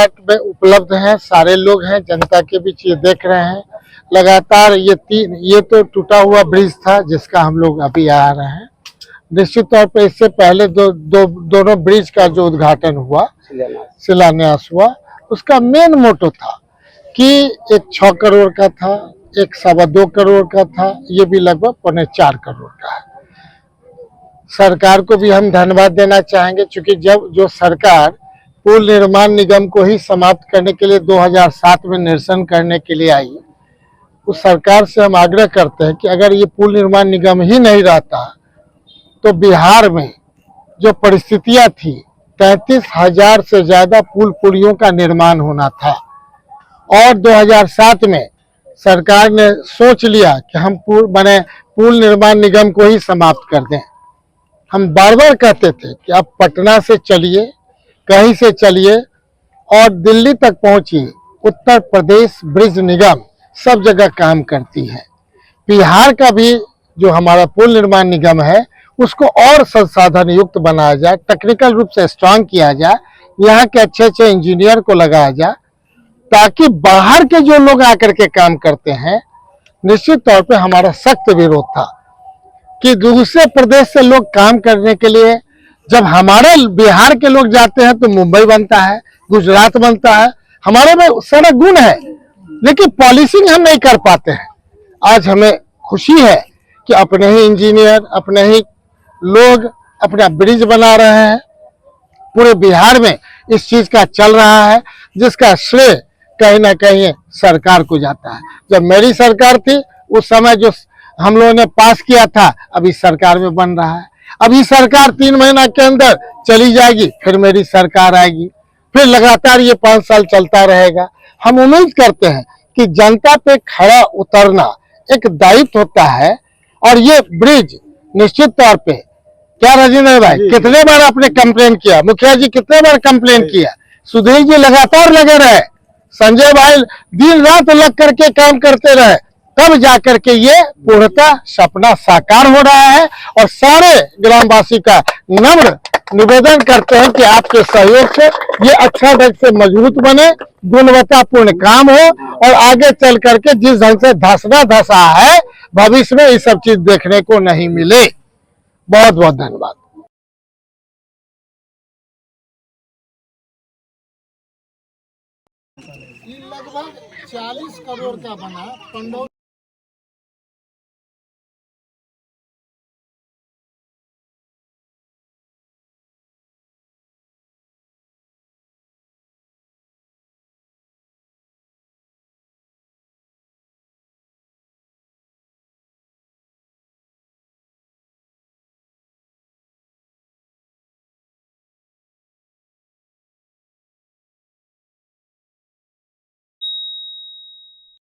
घाट में उपलब्ध हैं, सारे लोग हैं, जनता के बीच ये देख रहे हैं। लगातार ये तो टूटा हुआ ब्रिज था जिसका हम लोग अभी आ रहे हैं। निश्चित तौर पे इससे पहले दोनों ब्रिज का जो उद्घाटन हुआ, शिलान्यास हुआ, उसका मेन मोटो था कि एक 6 करोड़ का था, एक 2.25 करोड़ का था, ये भी लगभग 4.25 करोड़ का है। सरकार को भी हम धन्यवाद देना चाहेंगे, क्योंकि जब जो सरकार पुल निर्माण निगम को ही समाप्त करने के लिए 2007 में निरसन करने के लिए आई, उस सरकार से हम आग्रह करते हैं कि अगर ये पुल निर्माण निगम ही नहीं रहता तो बिहार में जो परिस्थितियां थी, 33,000 से ज्यादा पुल पुलियों का निर्माण होना था। और 2007 में सरकार ने सोच लिया कि हम पुल निर्माण निगम को ही समाप्त कर दें। हम बार बार कहते थे कि आप पटना से चलिए, कहीं से चलिए और दिल्ली तक पहुंचिए, उत्तर प्रदेश ब्रिज निगम सब जगह काम करती है। बिहार का भी जो हमारा पुल निर्माण निगम है उसको और संसाधन युक्त बनाया जाए, टेक्निकल रूप से स्ट्रांग किया जाए, यहाँ के अच्छे अच्छे इंजीनियर को लगाया जाए, ताकि बाहर के जो लोग आकर के काम करते हैं, निश्चित तौर पे हमारा सख्त विरोध था कि दूसरे प्रदेश से लोग काम करने के लिए जब हमारे बिहार के लोग जाते हैं तो मुंबई बनता है, गुजरात बनता है, हमारे में सारा गुण है, लेकिन पॉलिसिंग हम नहीं कर पाते हैं। आज हमें खुशी है कि अपने ही इंजीनियर, अपने ही लोग अपना ब्रिज बना रहे हैं। पूरे बिहार में इस चीज का चल रहा है, जिसका श्रेय कहीं ना कहीं सरकार को जाता है। जब मेरी सरकार थी उस समय जो हम लोगों ने पास किया था, अभी सरकार में बन रहा है। अभी सरकार 3 महीना के अंदर चली जाएगी, फिर मेरी सरकार आएगी, फिर लगातार ये 5 साल चलता रहेगा। हम उम्मीद करते हैं कि जनता पे खड़ा उतरना एक दायित्व होता है, और ये ब्रिज निश्चित तौर पे, क्या राजेंद्र भाई कितने बार आपने कंप्लेन किया, मुखिया जी कितने बार कंप्लेन किया, सुधीर जी लगातार लगे रहे, संजय भाई दिन रात लग करके काम करते रहे, तब जाकर के ये पूर्णतः सपना साकार हो रहा है। और सारे ग्रामवासी का नम्र निवेदन करते हैं कि आपके सहयोग से ये अच्छा ढंग से मजबूत बने, गुणवत्तापूर्ण काम हो, और आगे चल करके जिस ढंग से धसा है भविष्य में ये सब चीज देखने को नहीं मिले। बहुत बहुत धन्यवाद। लगभग 40 करोड़ का बना,